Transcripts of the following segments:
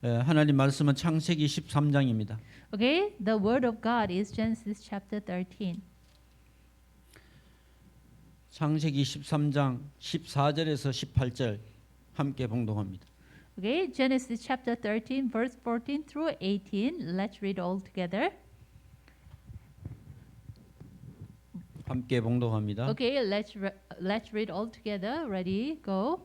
하나님 말씀은 창세기 13장입니다. Okay, the word of God is Genesis chapter 13. 창세기 13장 14절에서 18절 함께 봉독합니다. Okay, Genesis chapter 13, verse 14 through 18. Let's read all together. 함께 봉독합니다. Okay, let's read all together. Ready, go.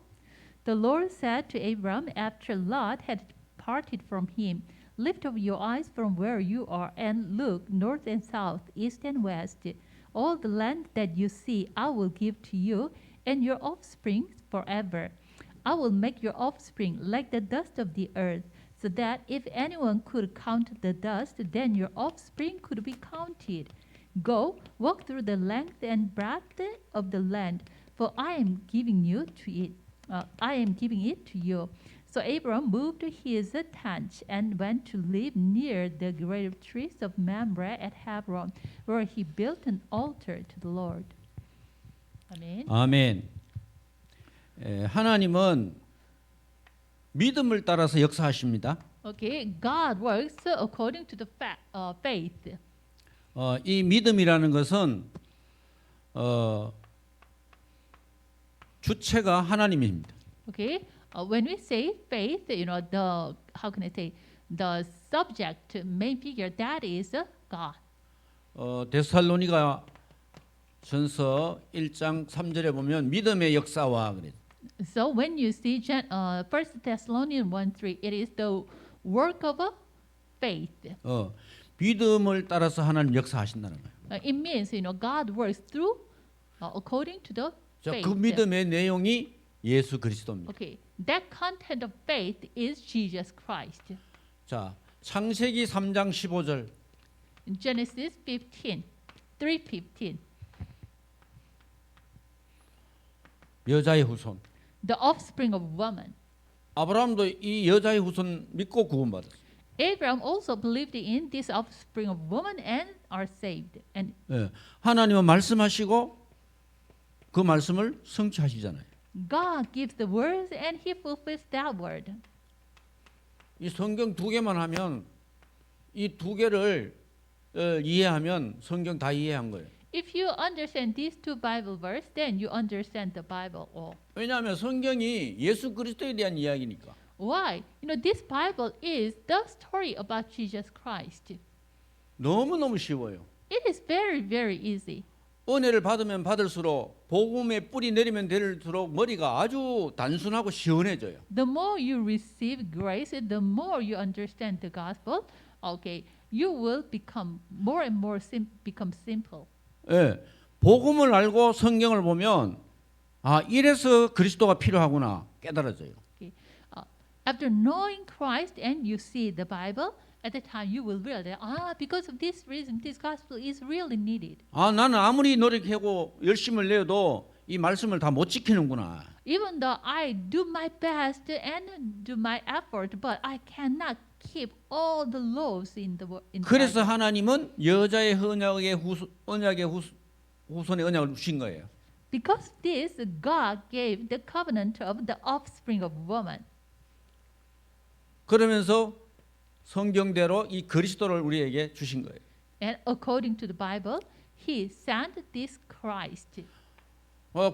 The Lord said to Abram after Lot had departed from him, "Lift up your eyes from where you are and look north and south, east and west. All the land that you see I will give to you and your offspring forever. I will make your offspring like the dust of the earth, so that if anyone could count the dust, then your offspring could be counted. Go, walk through the length and breadth of the land, for I am giving it to you." So Abram moved his tent and went to live near the grave trees of Mamre at Hebron, where he built an altar to the Lord. 아멘. 아멘. 하나님은 믿음을 따라서 역사하십니다. Okay, God works according to the faith. 이 믿음이라는 것은 주체가 하나님입니다. Okay, when we say faith, how can I say, the subject, main figure, that is God. 데살로니가 전서 1장 3절에 보면 믿음의 역사와 그래. So when you see 1 Thessalonians 1:3, it is the work of faith. 믿음을 따라서 하나님 역사하신다는 거예요. It means, God works through according to the 자, faith. 그 믿음의 내용이 예수 그리스도입니다. Okay, that content of faith is Jesus Christ. 자, 창세기 3장 15절. In Genesis 3:15, 여자의 후손. the offspring of woman. 아브라함도 이 여자의 후손 믿고 구원받았어요. Abraham also believed in this offspring of woman and are saved. And 하나님은 말씀하시고 그 말씀을 성취하시잖아요. God gives the words and He fulfills that word. 이 성경 두 개만 하면 이 두 개를 이해하면 성경 다 이해한 거예요. If you understand these two Bible verses, then you understand the Bible all. 왜냐하면 성경이 예수 그리스도에 대한 이야기니까. Why? This Bible is the story about Jesus Christ. 너무너무 쉬워요. It is very, very easy. 은혜를 받으면 받을수록 복음의 뿌리 내리면 될수록 머리가 아주 단순하고 시원해져요. The more you receive grace, the more you understand the gospel. Okay, you will become more and more become simple. 예, 복음을 알고 성경을 보면 이래서 그리스도가 필요하구나 깨달아져요. Okay. After knowing Christ and you see the Bible, at the time you will realize, because of this reason, this gospel is really needed. 나는 아무리 노력하고 열심을 내어도 이 말씀을 다 못 지키는구나. Even though I do my best and do my effort, but I cannot keep all the laws in the 그래서 Bible. 하나님은 여자의 언약의 후손의 언약을 주신 거예요. Because this, God gave the covenant of the offspring of woman. 그러면서 성경대로 이 그리스도를 우리에게 주신 거예요. And according to the Bible, He sent this Christ.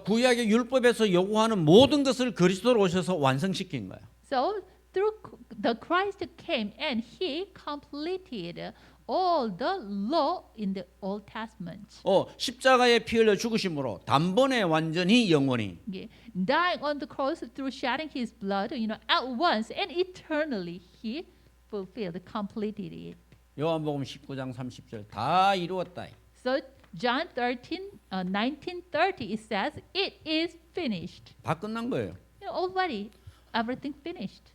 구약의 율법에서 요구하는 모든 것을 그리스도로 오셔서 완성시킨 거야. So through the Christ came and He completed all the law in the Old Testament. 십자가에 피 흘려 죽으심으로 단번에 완전히 영원히. Yeah. Dying on the cross through shedding His blood, at once and eternally He fulfilled, completed it. 요한복음 19장 30절 다 이루었다. So John 19:30 it says, "It is finished." 다 끝난 거예요. Already everything finished.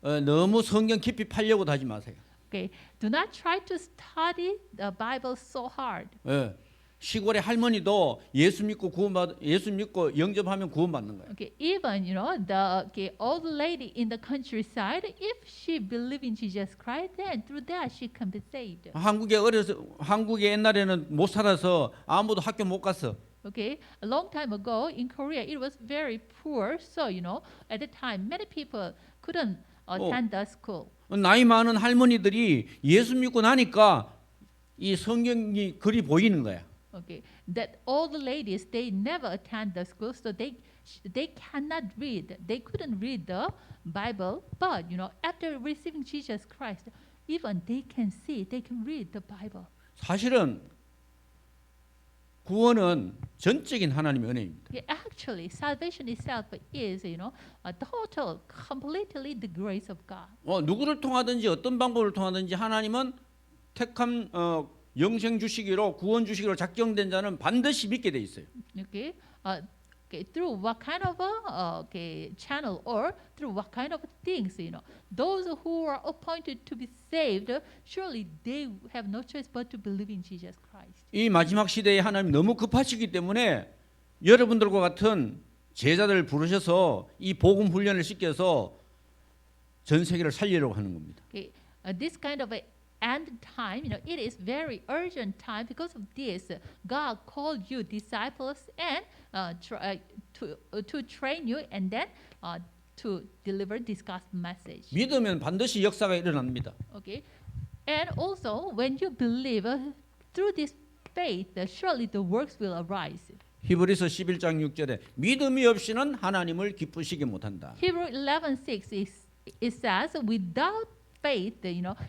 너무 성경 깊이 파려고 하지 마세요. Okay, do not try to study the Bible so hard. 시골의 할머니도 예수 믿고 영접하면 구원받는 거예요. Okay, even the old lady in the countryside, if she believe in Jesus Christ, then through that she can be saved. 한국에 옛날에는 못 살아서 아무도 학교 못 갔어. Okay, a long time ago in Korea, it was very poor. So at the time, many people couldn't attend the school. 나이 많은 할머니들이 예수 믿고 나니까 이 성경이 글이 보이는 거야. Okay, that all the ladies they never attend the school, so they cannot read. They couldn't read the Bible, but after receiving Jesus Christ, even they can see, they can read the Bible. 사실은 구원은 전적인 하나님의 은혜입니다. Yeah, actually, salvation itself is, a total, completely the grace of God. 누구를 통하든지 어떤 방법을 통하든지 하나님은 택함 영생 주시기로 구원 주시기로 작정된 자는 반드시 믿게 돼 있어요. Okay, through what kind of channel or through what kind of things, those who are appointed to be saved, surely they have no choice but to believe in Jesus Christ. 이 마지막 시대에 하나님 너무 급하시기 때문에 여러분들과 같은 제자들을 부르셔서 이 복음 훈련을 시켜서 전 세계를 살리려고 하는 겁니다. Okay, this kind of a end time, it is very urgent time. Because of this, God called you disciples and to train you and then to deliver this gospel message. 믿으면 반드시 역사가 일어납니다. Okay, and also when you believe through this faith, surely the works will arise. 히브리서 11장 6절에 믿음이 없이는 하나님을 기쁘시게 못한다. Hebrew 11:6 it says, without faith,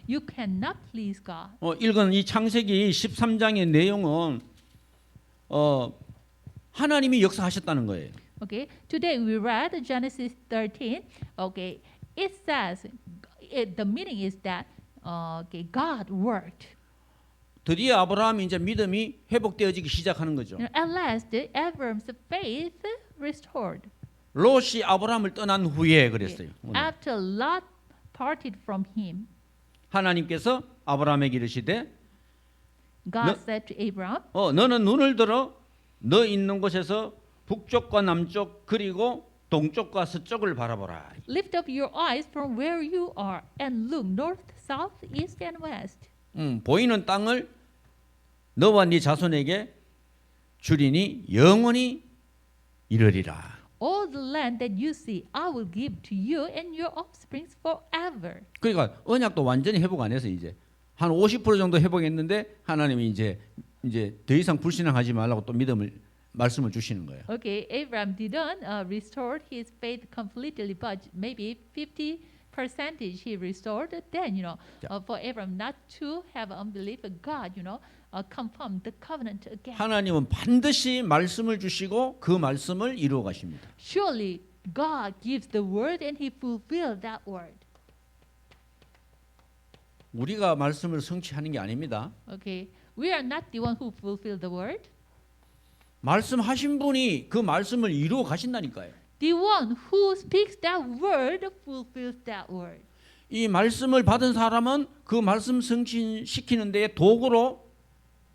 you cannot please God. 읽은 이 창세기 13장의 내용은 하나님이 역사하셨다는 거예요. Okay, today we read Genesis 13. Okay, it says the meaning is that God worked. 드디어 아브라함이 이제 믿음이 회복되어지기 시작하는 거죠. At last, Abram's faith restored. 롯이 아브라함을 떠난 후에 그랬어요. 오늘. After Lot parted from him, 하나님께서 아브라함에게 이르시되 God said to Abram, 너는 눈을 들어 너 있는 곳에서 북쪽과 남쪽 그리고 동쪽과 서쪽을 바라보라. lift up your eyes from where you are and look north, south, east, and west. 보이는 땅을 너와 네 자손에게 주리니 영원히 이르리라. All the land that you see, I will give to you and your offsprings forever. 그러니까 언약도 완전히 회복 안 해서 이제 한 50% 정도 회복했는데 하나님이 이제 더 이상 불신앙하지 말라고 또 말씀을 주시는 거예요. Okay, Abraham didn't restore his faith completely, but maybe 50% he restored. Then, for Abraham not to have unbelief, God, confirmed the covenant again. 하나님은 반드시 말씀을 주시고 그 말씀을 이루어 가십니다. Surely God gives the word and he fulfilled that word. 우리가 말씀을 성취하는 게 아닙니다. Okay, we are not the one who fulfill the word. 말씀하신 분이 그 말씀을 이루어 가신다니까요. The one who speaks that word fulfills that word. 이 말씀을 받은 사람은 그 말씀 성취시키는 데에 도구로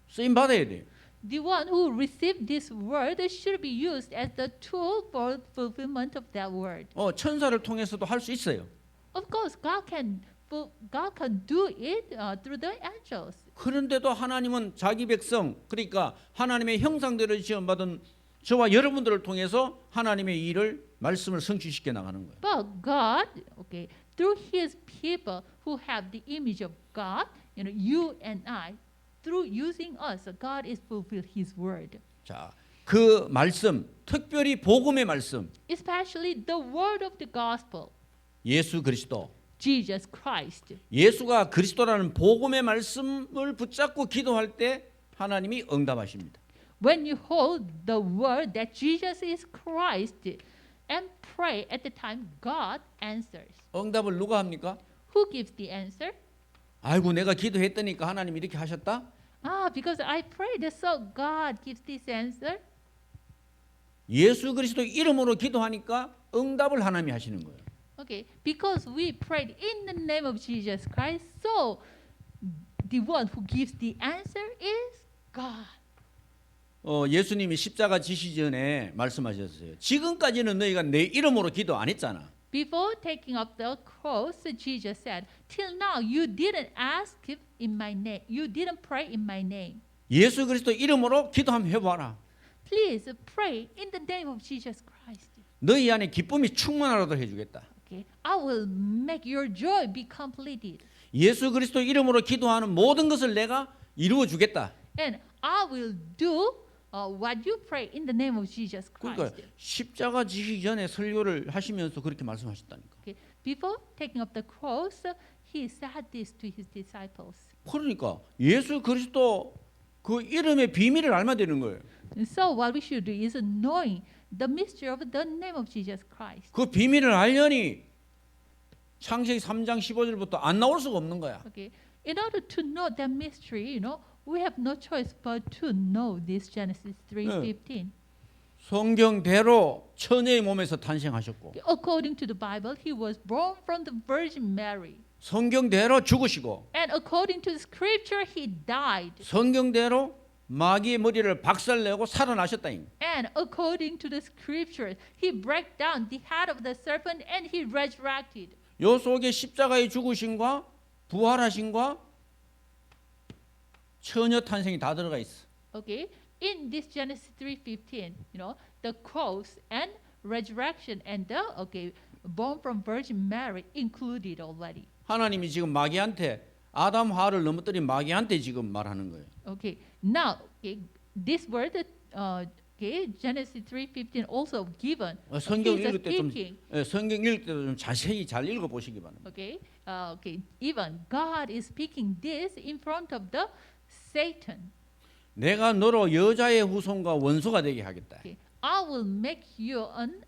쓰임 받아야 돼요. The one who received this word should be used as the tool for fulfillment of that word. 천사를 통해서도 할 수 있어요. Of course, God can do it through the angels. 그런데도 하나님은 자기 백성, 그러니까 하나님의 형상대로 지음받은 저와 여러분들을 통해서 하나님의 일을 말씀을 성취시켜 나가는 거예요. But God, okay, through His people who have the image of God, you and I, through using us, God is fulfilled His word. 자, 그 말씀, 특별히 복음의 말씀, Especially the word of the gospel, 예수 그리스도. Jesus Christ. 예수가 그리스도라는 복음의 말씀을 붙잡고 기도할 때 하나님이 응답하십니다. When you hold the word that Jesus is Christ and pray at the time, God answers. 응답을 누가 합니까? Who gives the answer? 아이고 내가 기도했더니까 하나님이 이렇게 하셨다? Because I prayed, so God gives this answer. 예수 그리스도 이름으로 기도하니까 응답을 하나님이 하시는 거예요. Okay, because we prayed in the name of Jesus Christ, so the one who gives the answer is God. 예수님이 십자가 지시 전에 말씀하셨어요. 지금까지는 너희가 내 이름으로 기도 안 했잖아. Before taking up the cross, Jesus said, "Till now you didn't ask in my name. You didn't pray in my name. 예수 그리스도 이름으로 기도 한번 해봐라. Please pray in the name of Jesus Christ." 너희 안에 기쁨이 충만하도록 해주겠다. Okay, I will make your joy be completed, 예수 그리스도 이름으로 기도하는 모든 것을 내가 이루어 주겠다. and I will do what you pray in the name of Jesus 그러니까 Christ. 십자가 지시기 전에 설교를 하시면서 그렇게 말씀하셨다니까. Okay, before taking up the cross, he said this to his disciples. 그러니까 예수 그리스도 그 이름의 비밀을 알면 되는 거예요. And so what we should do is knowing the mystery of the name of Jesus Christ. 그 비밀을 알려니 창세기 3장 15절부터 안 나올 수가 없는 거야. Okay, in order to know that mystery, we have no choice but to know this Genesis 3:15. 성경대로 처녀의 몸에서 탄생하셨고 According to the Bible, he was born from the Virgin Mary. 성경대로 죽으시고 And according to the scripture, he died. 성경대로 마귀의 머리를 박살내고 살아나셨다잉. And according to the scriptures, he broke down the head of the serpent and he resurrected. 요 속에 십자가의 죽으심과 부활하심과 처녀 탄생이 다 들어가 있어. Okay, in this Genesis 3:15, the cross and resurrection and the born from Virgin Mary included already. 하나님이 지금 마귀한테 아담 하와를 넘어뜨린 마귀한테 지금 말하는 거예요. Okay, now this word, Genesis 3:15 also given. 성경 Jesus 읽을 때 좀 speaking. 성경 읽을 때도 좀 자세히 잘 읽어 보시기 바랍니다. Okay, even God is speaking this in front of the Satan. 내가 너로 여자의 후손과 원수가 되게 하겠다. Okay, I will make you an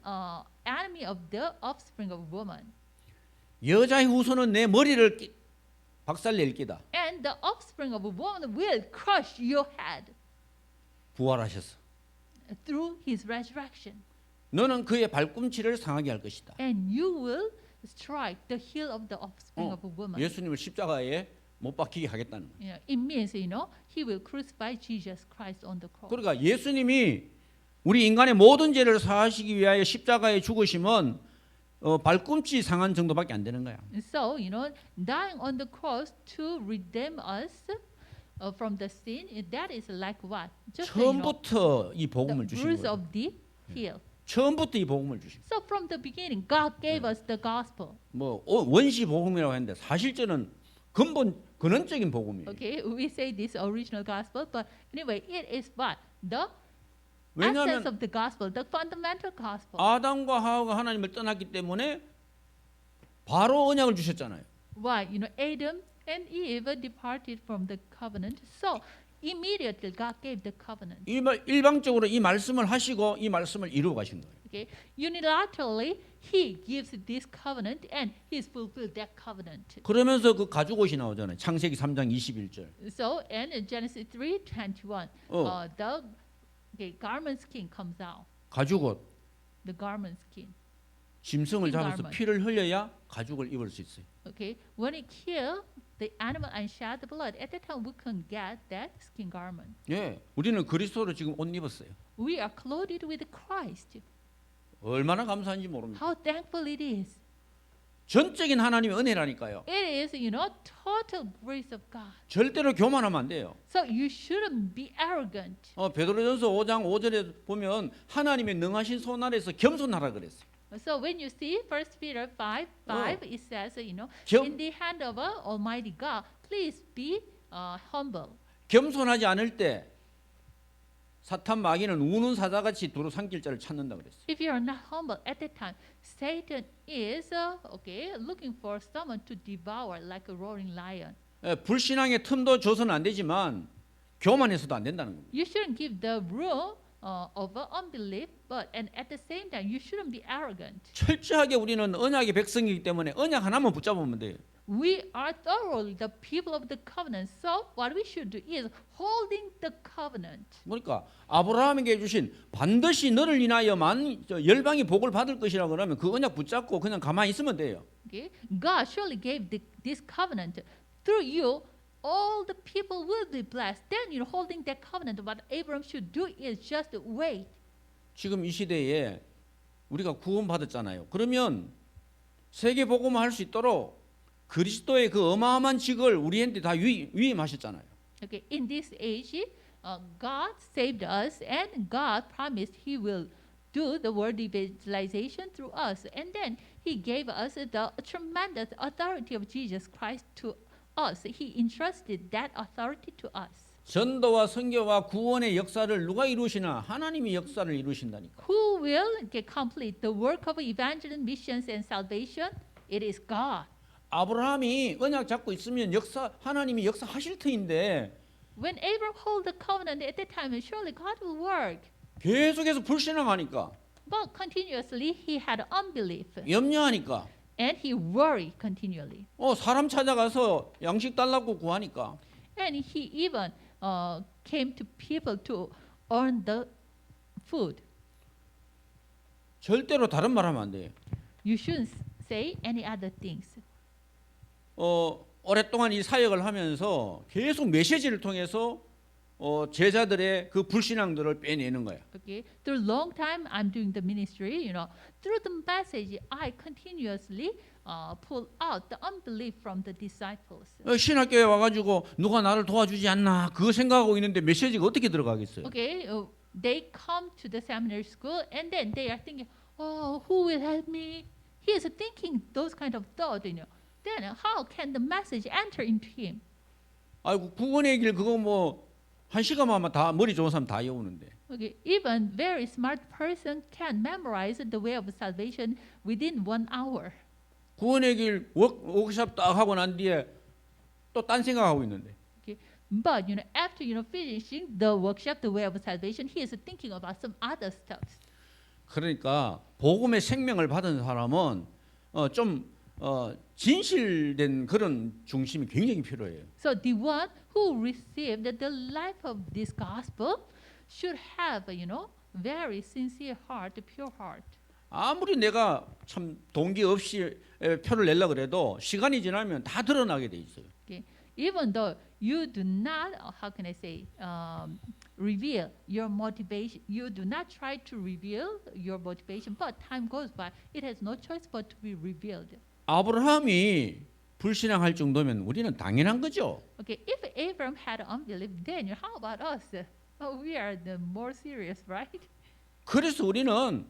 enemy of the offspring of woman, 여자의 후손은 내 머리를 박살낼 기다. and the offspring of a woman will crush your head 부활하셨어. through his resurrection, 너는 그의 발꿈치를 상하게 할 것이다. and you will strike the heel of the offspring of a woman. 예수님을 십자가에 못 박히게 하겠다는 거예요. It means, he will crucify Jesus Christ on the cross. 그러니까 예수님이 우리 인간의 모든 죄를 사하시기 위하여 십자가에 죽으심은 발꿈치 상한 정도밖에 안 되는 거야. And so, dying on the cross to redeem us from the sin, that is like what? Just 처음부터 이 복음을 the 주신 bruise 거예요. of the heel. 처음부터 이 복음을 주신 거예요. So from the beginning, God gave us the gospel. 뭐 원시 복음이라고 했는데 사실저는 근원적인 복음이에요. Okay, we say this original gospel, but anyway, it is what? The 왜냐하면 essence of the gospel, the fundamental gospel. 아담과 하와가 하나님을 떠났기 때문에 바로 언약을 주셨잖아요. Why? Adam and Eve departed from the covenant. So immediately God gave the covenant. 일방적으로 이 말씀을 하시고 이 말씀을 이루어 가신 거예요. Okay, unilaterally He gives this covenant and He's fulfilled that covenant. 그러면서 그 가죽옷이 나오잖아요. 창세기 3장 21절. So in Genesis 3:21, the garment skin comes out. 가죽옷. The garment skin. 짐승을 skin 잡아서 garment. 피를 흘려야 가죽을 입을 수 있어요. Okay, when it kill the animal and shed the blood, at that time we can get that skin garment. 예, 우리는 그리스도로 지금 옷 입었어요. We are clothed with Christ. 얼마나 감사한지 모릅니다. How thankful it is. 전적인 하나님의 은혜라니까요. It is, total grace of God. 절대로 교만하면 안 돼요. So you shouldn't be arrogant. 베드로전서 5장 5절에 보면 하나님의 능하신 손 아래서 겸손하라 그랬어요. So when you see 1 Peter 5:5, it says, 겸- in the hand of Almighty God, please be humble. 겸손하지 않을 때 사탄 마귀는 우는 사자같이 두루 삼킬 자를 찾는다 그랬어요. If you are not humble at that time, Satan is looking for someone to devour like a roaring lion. 불신앙의 틈도 줘서는 안 되지만 교만해서도 안 된다는 겁니다. You shouldn't give the room of unbelief, and at the same time, you shouldn't be arrogant. 철저하게 우리는 언약의 백성이기 때문에 언약 하나만 붙잡으면 돼요. We are thoroughly the people of the covenant. So what we should do is holding the covenant. 그러니까 아브라함에게 주신 반드시 너를 인하여만 열방이 복을 받을 것이라고 그러면 그 언약 붙잡고 그냥 가만히 있으면 돼요. Okay, God surely gave this covenant through you. All the people will be blessed. Then you're holding that covenant. What Abraham should do is just wait. 지금 이 시대에 우리가 구원받았잖아요. 그러면 세계 복음을 할 수 있도록 그리스도의 그 어마어마한 직을 우리한테 다 위임하셨잖아요. Okay, in this age, God saved us, and God promised He will do the word evangelization through us. And then he gave us the tremendous authority of Jesus Christ to us. He entrusted that authority to us. 전도와 선교와 구원의 역사를 누가 이루시나? 하나님이 역사를 이루신다니까. Who will complete the work of evangelism, missions, and salvation? It is God. 아브라함이 언약 잡고 있으면 하나님이 역사하실 터인데 When Abraham hold the covenant at that time, surely God will work. 계속해서 불신앙하니까, But continuously he had unbelief 염려하니까, and he worried continually. 사람 찾아가서 양식 달라고 구하니까 And he even came to people to earn the food. 절대로 다른 말 하면 안 돼요. You shouldn't say any other things. 오랫동안 이 사역을 하면서 계속 메시지를 통해서 제자들의 그 불신앙들을 빼내는 거야. Okay, through long time I'm doing the ministry. Through the message, I continuously pull out the unbelief from the disciples. 신학교에 와가지고 누가 나를 도와주지 않나 그거 생각하고 있는데 메시지가 어떻게 들어가겠어요? Okay, they come to the seminary school and then they are thinking, oh, who will help me? He is thinking those kind of thought. Then how can the message enter into him? 아이고 구원의 길 그거 뭐 한 시간만 하면 다 머리 좋은 사람 다 외우는데. Okay, even very smart person can memorize the way of salvation within 1 hour. 구원의 길 워크숍 딱 하고 난 뒤에 또 딴 생각하고 있는데. Okay, but after finishing the workshop, the way of salvation, he is thinking about some other stuff. 그러니까 복음의 생명을 받은 사람은 좀 진실된 그런 중심이 굉장히 필요해요. So the one who received the life of this gospel should have, very sincere heart, pure heart. 아무리 내가 참 동기 없이 표를 내려 그래도 시간이 지나면 다 드러나게 돼 있어요. Okay, even though you do not, how can I say, reveal your motivation, you do not try to reveal your motivation, but time goes by, it has no choice but to be revealed. 아브라함이 불신앙할 정도면 우리는 당연한 거죠. Okay, if Abraham had unbelief, then how about us? We are the more serious, right? 그래서 우리는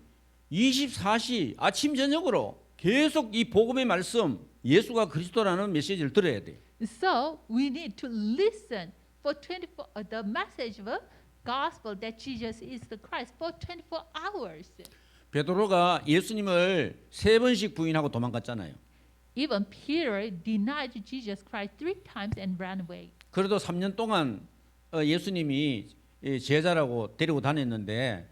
24시 아침 저녁으로 계속 이 복음의 말씀 예수가 그리스도라는 메시지를 들어야 돼. So we need to listen for 24 the message of gospel that Jesus is the Christ for 24 hours. 베드로가 예수님을 3번씩 부인하고 도망갔잖아요. Even Peter denied Jesus Christ 3 times and ran away. 그래도 3년 동안 예수님이 제자라고 데리고 다녔는데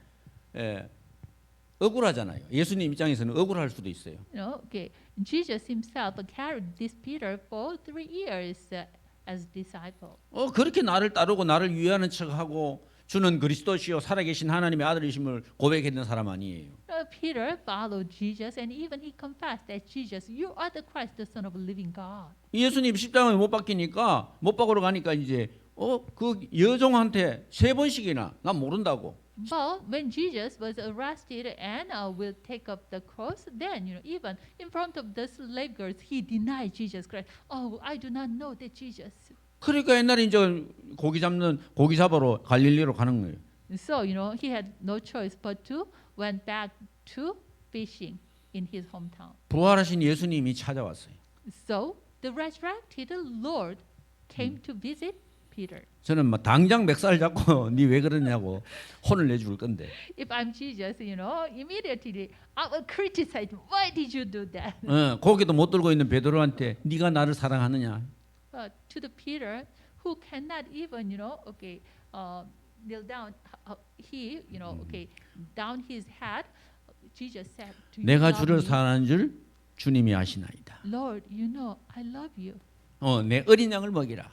억울하잖아요. 예수님 입장에서는 억울할 수도 있어요. Okay, Jesus himself carried this Peter for 3 years as disciple. 그렇게 나를 따르고 나를 위하는 척하고 주는 그리스도시요 살아계신 하나님의 아들이심을 고백했던 사람 아니에요. Peter followed Jesus and even he confessed that Jesus, you are the Christ, the Son of the living God. 예수님 십자가에 못 박히니까 못 박으러 가니까 이제 그 여종한테 3번씩이나 난 모른다고. But when Jesus was arrested and will take up the cross, then even in front of the slave girls, he denied Jesus Christ. Oh, I do not know that Jesus. 그러니까 옛날에 이제 고기 잡으러 갈릴리로 가는 거예요. So he had no choice but to went back to fishing in his hometown. 부활하신 예수님이 찾아왔어요. So the resurrected Lord came to visit Peter. 저는 막 당장 멱살 잡고 니 왜 그러냐고 혼을 내줄 건데. If I'm Jesus, immediately I will criticize. Why did you do that? 고기도 못 들고 있는 베드로한테 네가 나를 사랑하느냐? To the Peter who cannot even, kneel down, he, down his head. Jesus said to you, 내가 love 주를 me. 사랑하는 줄 주님이 아시나이다. Lord, I love you. 내 어린 양을 먹이라.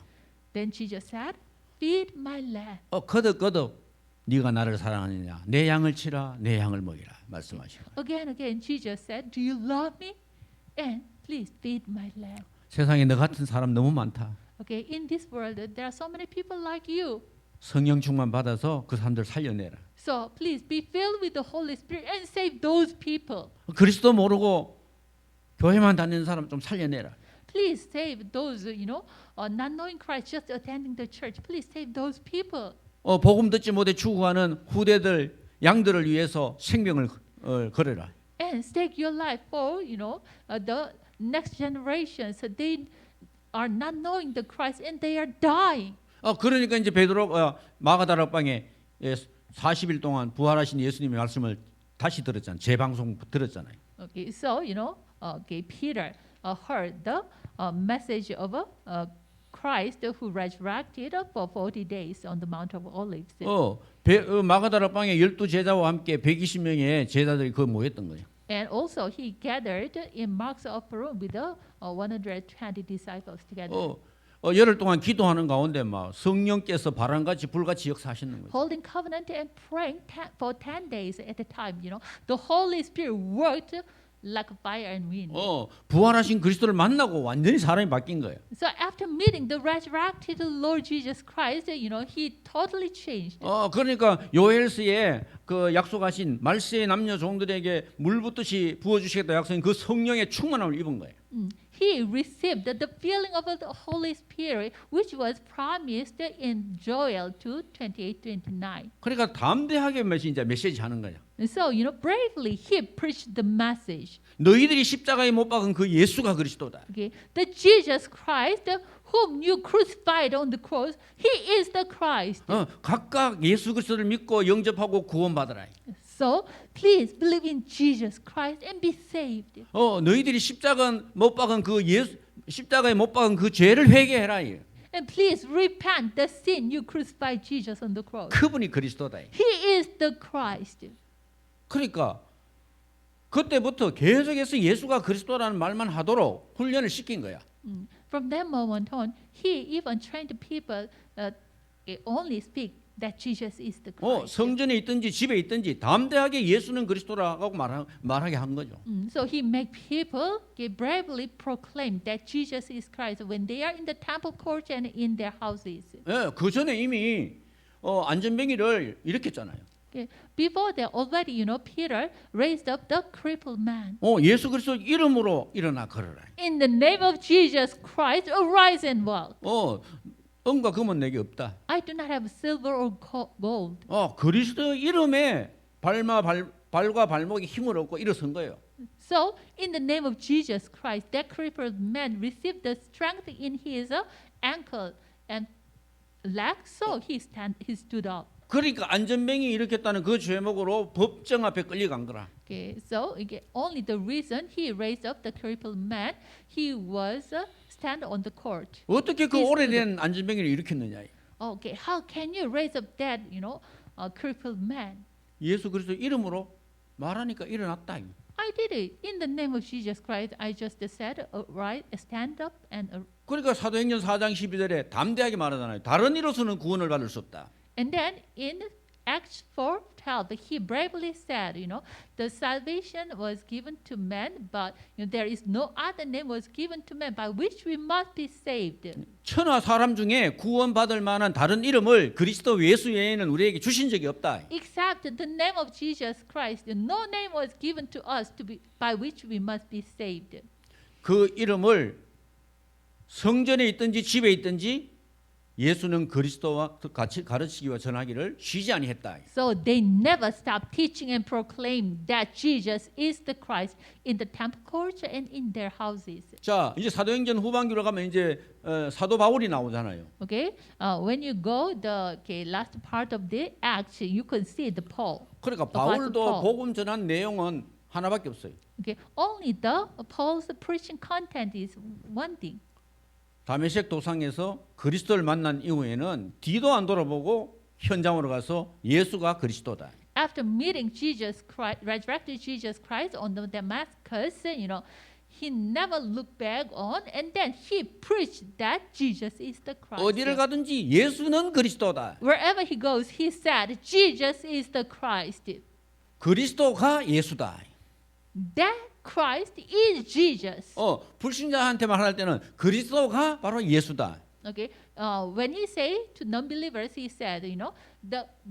Then Jesus said, feed my lamb. 거듭 네가 나를 사랑하느냐? 내 양을 치라, 내 양을 먹이라 말씀하시고. Again, Jesus said, do you love me? And please feed my lamb. 세상에 너 같은 사람 너무 많다. Okay, in this world, there are so many people like you. 성령 충만 받아서 그 사람들 살려내라. So please be filled with the Holy Spirit and save those people. 그리스도 모르고 교회만 다니는 사람 좀 살려내라. Please save those, not knowing Christ, just attending the church. Please save those people. 복음 듣지 못해 추구하는 후대들 양들을 위해서 생명을 걸어라. And stake your life for, the next generations. So they are not knowing the Christ and they are dying. 그러니까 이제 베드로 마가다락방에 40일 동안 부활하신 예수님의 말씀을 다시 들었잖아요. 재방송 들었잖아요. Okay, so Peter heard the message of Christ who resurrected for 40 days on the Mount of Olives. 마가다락방에 12제자와 함께 120명의 제자들이 모였던 거예요. And also he gathered in Mark's upper room with the 120 disciples together. 열흘 동안 기도하는 가운데 막 성령께서 바람같이 불같이 역사하시는 거예요. Holding covenant and praying for 10 days at a time, the Holy Spirit worked like fire and wind. 부활하신 그리스도를 만나고 완전히 사람이 바뀐 거예요. So after meeting the resurrected Lord Jesus Christ, he totally changed. 그러니까 요엘서에 그 약속하신 말세의 남녀 종들에게 물 붓듯이 부어 주시겠다 약속인 그 성령의 충만함을 입은 거예요. He received the filling of the Holy Spirit, which was promised in Joel 2:28-29. 그러니까 담대하게 메시지 하는 거예요. And so, bravely he preached the message. 너희들이 십자가에 못 박은 그 예수가 그리스도다. Okay, the Jesus Christ, whom you crucified on the cross, he is the Christ. 각각 예수 그리스도를 믿고 영접하고 구원받으라. So please believe in Jesus Christ and be saved. 너희들이 십자가에 못 박은 그 죄를 회개해라. And please repent the sin you crucified Jesus on the cross. 그분이 그리스도다. He is the Christ. 그러니까 그때부터 계속해서 예수가 그리스도라는 말만 하도록 훈련을 시킨 거야. From that moment on, he even trained people only speak that Jesus is the Christ. 성전에 있든지 집에 있든지 담대하게 예수는 그리스도라고 말하게 한 거죠. So he made people bravely proclaim that Jesus is Christ when they are in the temple court and in their houses. 그 전에 이미 안전뱅이를 일으켰잖아요. Before that, already, Peter raised up the crippled man. 예수 그리스도 이름으로 일어나 걸어라. In the name of Jesus Christ, arise and walk. 은과 금은 내게 없다. I do not have silver or gold. 그리스도 이름에 발과 발목에 힘을 얻고 일어선 거예요. So, in the name of Jesus Christ, that crippled man received the strength in his ankle and leg, so he stood up. 그러니까 안전뱅이 일으켰다는 그 죄목으로 법정 앞에 끌려간 거라. Okay, so only the reason he raised up the crippled man, he was stand on the court. 어떻게 그 오래된 안전뱅이를 일으켰느냐? Okay, how can you raise up that, crippled man? 예수 그리스도 이름으로 말하니까 일어났다. I did it in the name of Jesus Christ. I just said, right, stand up and. 그러니까 사도행전 4장 12절에 담대하게 말하잖아요. 다른 이로서는 구원을 받을 수 없다. And then in Acts 4:12, he bravely said, the salvation was given to men, but there is no other name was given to men by which we must be saved. 천하 사람 중에 구원받을 만한 다른 이름을 그리스도 예수 외에는 우리에게 주신 적이 없다. Except the name of Jesus Christ, no name was given to us by which we must be saved. 그 이름을 성전에 있든지 집에 있든지 예수는 그리스도와 같이 가르치기와 전하기를 쉬지 아니했다. So they never stopped teaching and proclaim that Jesus is the Christ in the temple courts and in their houses. 자, 이제 사도행전 후반기로 가면 이제 사도 바울이 나오잖아요. Okay, when you go the last part of the Acts, you can see the Paul. 그러니까 바울도 복음 전한 내용은 하나밖에 없어요. Okay, only the Paul's preaching content is one thing. 다메섹 도상에서 그리스도를 만난 이후에는 뒤도 안 돌아보고 현장으로 가서 예수가 그리스도다. After meeting Jesus Christ, resurrected Jesus Christ on the Damascus, he never looked back on, and then he preached that Jesus is the Christ. 어디를 가든지 예수는 그리스도다. Wherever he goes, he said, Jesus is the Christ. 그리스도가 예수다. That Christ is Jesus. 불신자한테 말할 때는 그리스도가 바로 예수다. Okay, when he say to non-believers, he said,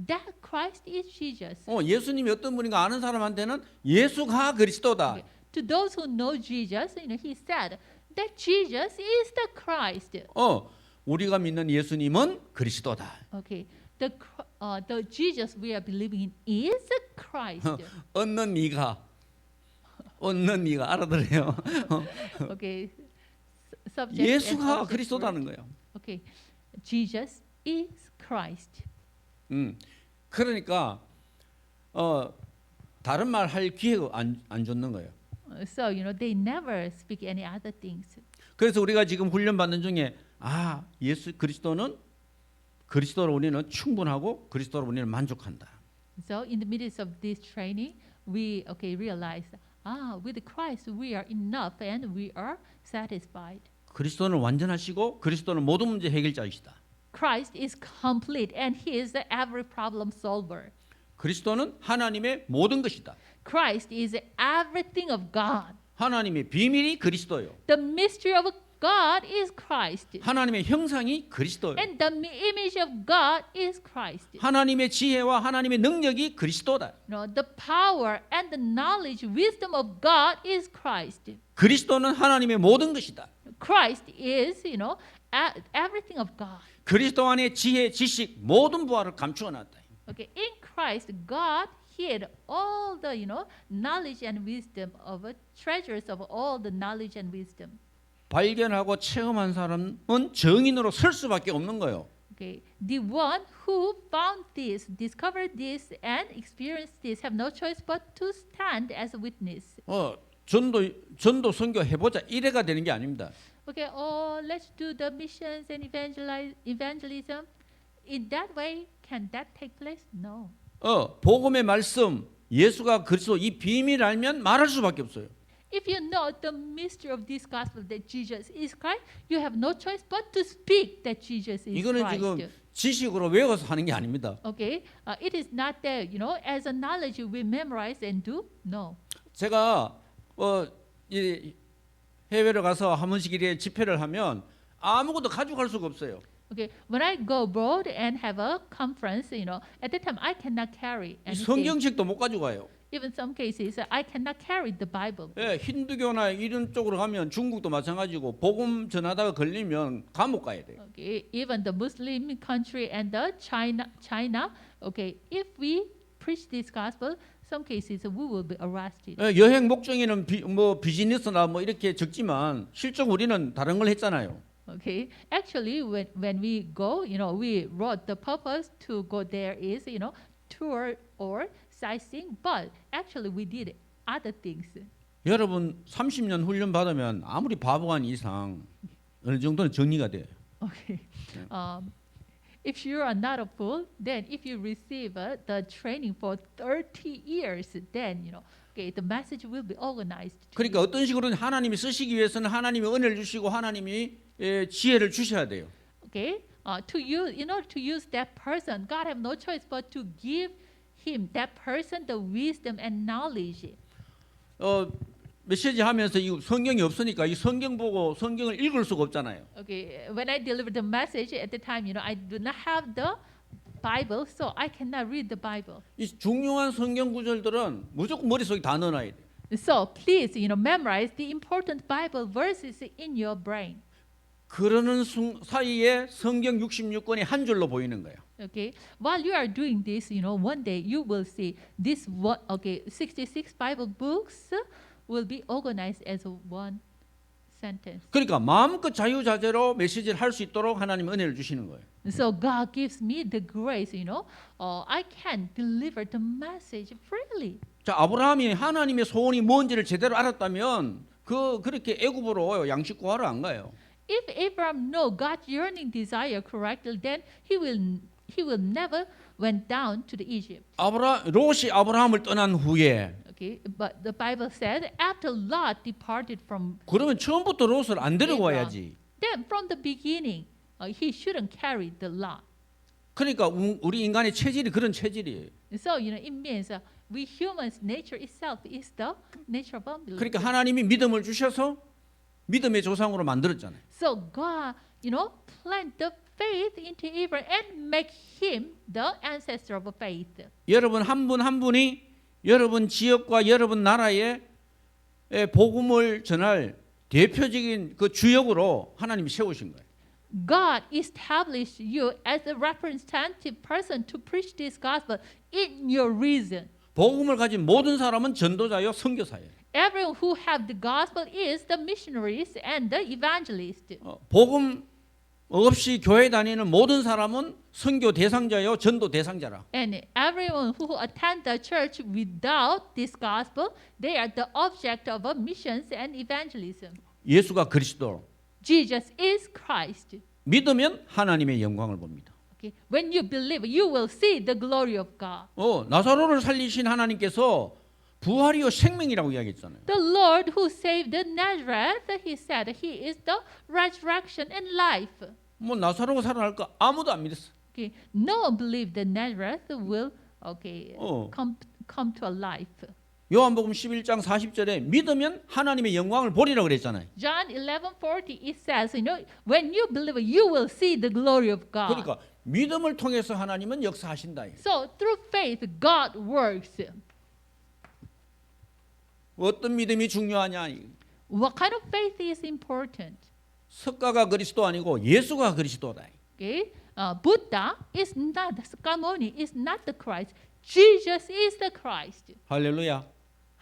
that Christ is Jesus. 예수님이 어떤 분인가 아는 사람한테는 예수가 그리스도다. Okay. To those who know Jesus, he said that Jesus is the Christ. 우리가 믿는 예수님은 그리스도다. Okay, the Jesus we are believing in is Christ. 얻는 네가 알아들어요. Okay. Subject and 예수가 object 그리스도다는 word. 거예요. Okay. Jesus is Christ. 그러니까 다른 말 할 기회가 안 줬는 거예요. So they never speak any other things. 그래서 우리가 지금 훈련 받는 중에 예수 그리스도로 우리는 충분하고 그리스도로 우리는 만족한다. So in the midst of this training, we realize, with Christ we are enough and we are satisfied. 그리스도는 완전하시고 그리스도는 모든 문제 해결자이시다. Christ is complete and He is the every problem solver. 그리스도는 하나님의 모든 것이다. Christ is everything of God. 하나님의 비밀이 그리스도요. The mystery of God is Christ. 하나님의 형상이 그리스도요. And the image of God is Christ. 하나님의 지혜와 하나님의 능력이 그리스도다. The power and the knowledge, wisdom of God is Christ. 그리스도는 하나님의 모든 것이다. Christ is, everything of God. 그리스도 안에 지혜, 지식, 모든 부활을 감추어 놨다. Okay, in Christ, God hid all the, knowledge and wisdom of treasures of all the knowledge and wisdom. 발견하고 체험한 사람은 정인으로 설 수밖에 없는 거예요. Okay, the one who found this, discovered this, and experienced this have no choice but to stand as a witness. 전도 선교 해보자 이래가 되는 게 아닙니다. Okay, let's do the missions and evangelism. In that way, can that take place? No. 복음의 말씀, 예수가 그리스도 이 비밀을 알면 말할 수밖에 없어요. If you know the mystery of this gospel that Jesus is Christ, you have no choice but to speak that Jesus is 이거는 Christ. 지금 지식으로 외워서 하는 게 아닙니다. Okay, it is not that as a knowledge we memorize and do. No. 제가 이 해외를 가서 한 번씩 이렇게 집회를 하면 아무것도 가져갈 수가 없어요. Okay, when I go abroad and have a conference, at that time I cannot carry anything. 성경책도 못 가져가요. Even some cases, I cannot carry the Bible. 예, 힌두교나 이런 쪽으로 가면 중국도 마찬가지고 복음 전하다가 걸리면 감옥 가야 돼요. Okay, even the Muslim country and the China. Okay, if we preach this gospel, some cases we will be arrested. 예, 여행 목적에는 비즈니스나 이렇게 적지만 실적 우리는 다른 걸 했잖아요. Okay, actually, when we go, we wrote the purpose to go there is, tour or sightseeing, but actually we did other things. 여러분 30년 훈련 받으면 아무리 바보 아닌 이상 어느 정도는 정리가 돼요. Okay, if you are not a fool, then if you receive the training for 30 years, then okay, the message will be organized. 그러니까 어떤 식으로든 하나님이 쓰시기 위해서는 하나님이 은혜를 주시고 하나님이 지혜를 주셔야 돼요. Okay, to use in order to use that person, God have no choice but to give him that person the wisdom and knowledge. 메시지 하면서 이 성경이 없으니까 이 성경 보고 성경을 읽을 수가 없잖아요. Okay, when I deliver the message at the time, I do not have the Bible, so I cannot read the Bible. 이 중요한 성경 구절들은 무조건 머릿속에 다 넣어놔야 돼요. So please, memorize the important Bible verses in your brain. 그러는 사이에 성경 66권이 한 줄로 보이는 거예요. Okay, while you are doing this, one day you will see this. 66 Bible books will be organized as one sentence. 그러니까 마음껏 자유자재로 메시지를 할 수 있도록 하나님 은혜를 주시는 거예요. So God gives me the grace, I can deliver the message freely. 자, 아브라함이 하나님의 소원이 뭔지를 제대로 알았다면 그렇게 애굽으로 양식 구하러 안 가요. If Abraham know God's yearning desire correctly, then he will never went down to the Egypt. 롯이 아브라함을 떠난 후에 Okay, but the Bible said after Lot departed from 그러면 처음부터 롯을 안 데리고 Abraham, 와야지. then from the beginning he shouldn't carry the Lot. 그러니까 우리 인간의 체질이 그런 체질이에요. So it means we humans nature itself is the nature of unbelief. 그러니까 하나님이 믿음을 주셔서 믿음의 조상으로 만들었잖아요. So God, plant the faith into Abraham and make him the ancestor of faith. 여러분 한 분 한 분이 여러분 지역과 여러분 나라에 복음을 전할 대표적인 그 주역으로 하나님이 세우신 거예요. God established you as a representative person to preach this gospel in your region. 복음을 가진 모든 사람은 전도자요 선교사예요. Everyone who have the gospel is the missionaries and the evangelists. 복음 없이 교회 다니는 모든 사람은 선교 대상자요 전도 대상자라. And everyone who attend the church without this gospel, they are the object of a missions and evangelism. 예수가 그리스도. Jesus is Christ. 믿으면 하나님의 영광을 봅니다. Okay. When you believe, you will see the glory of God. 나사로를 살리신 하나님께서 부활이요 생명이라고 이야기했잖아요. The Lord who saved the Nazareth, he said, he is the resurrection and life. 뭐 나사로가 살아날까 아무도 안 믿었어. Okay. No one believed that Nazareth will come to a life. 요한복음 11장 40절에 믿으면 하나님의 영광을 보리라 그랬잖아요. John 11:40 it says, when you believe, you will see the glory of God. 그러니까 믿음을 통해서 하나님은 역사하신다. So through faith, God works. 어떤 믿음이 중요하냐? What kind of faith is important? 석가가 그리스도 아니고 예수가 그리스도다. Okay, Buddha is not Sakamuni, is not the Christ. Jesus is the Christ. 할렐루야.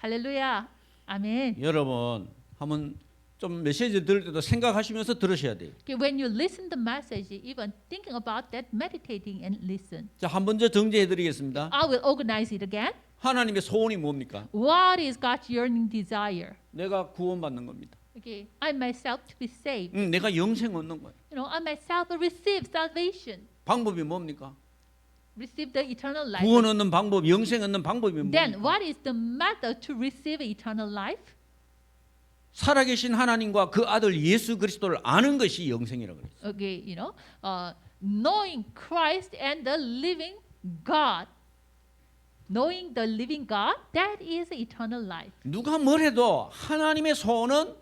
Hallelujah. Amen. 여러분 한번 좀 메시지 들을 때도 생각하시면서 들으셔야 돼요. Okay, when you listen the message, even thinking about that, meditating and listen. 자, 한 번 더 정리해 드리겠습니다. I will organize it again. 하나님의 소원이 뭡니까? What is God's yearning desire? 내가 구원받는 겁니다. Okay, I myself to be saved. 내가 영생 얻는 거예요. I myself receive salvation. 방법이 뭡니까? Receive the eternal life. 구원 얻는 방법, 영생 얻는 방법이 Then 뭡니까? what is the method to receive eternal life? 살아계신 하나님과 그 아들 예수 그리스도를 아는 것이 영생이라고 그랬어요. Okay, knowing Christ and the living God. Knowing the living God, that is eternal life. 누가 뭘 해도 하나님의 소원은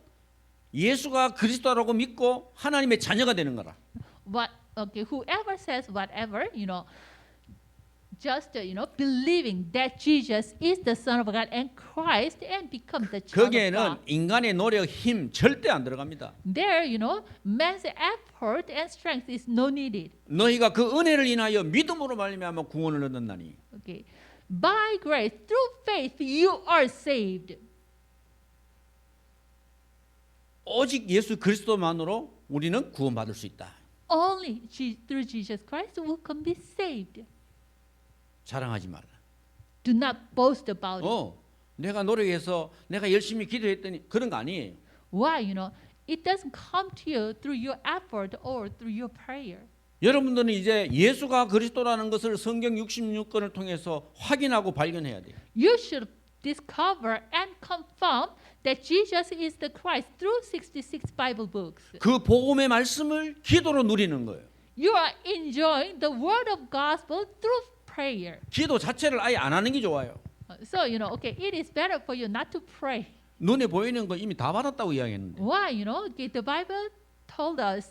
예수가 그리스도라고 믿고 하나님의 자녀가 되는 거라. Whoever says whatever, just believing that Jesus is the Son of God and Christ and become the child of 거기에는 God. 인간의 노력, 힘 절대 안 들어갑니다. There, man's effort and strength is no needed. 너희가 그 은혜를 인하여 믿음으로 말미암아 구원을 얻는다니. Okay, by grace through faith you are saved. 오직 예수 그리스도만으로 우리는 구원받을 수 있다. Only through Jesus Christ will can be saved. 자랑하지 말라. Do not boast about it. 내가 노력해서 내가 열심히 기도했더니 그런 거 아니에요. Why? It doesn't come to you through your effort or through your prayer. 여러분들은 이제 예수가 그리스도라는 것을 성경 66권을 통해서 확인하고 발견해야 돼요. You should discover and confirm that Jesus is the Christ through 66 Bible books. 그 복음의 말씀을 기도로 누리는 거예요. You are enjoying the word of gospel through prayer. 기도 자체를 아예 안 하는 게 좋아요. So, it is better for you not to pray. 눈에 보이는 거 이미 다 받았다고 이야기했는데. Why? The Bible told us,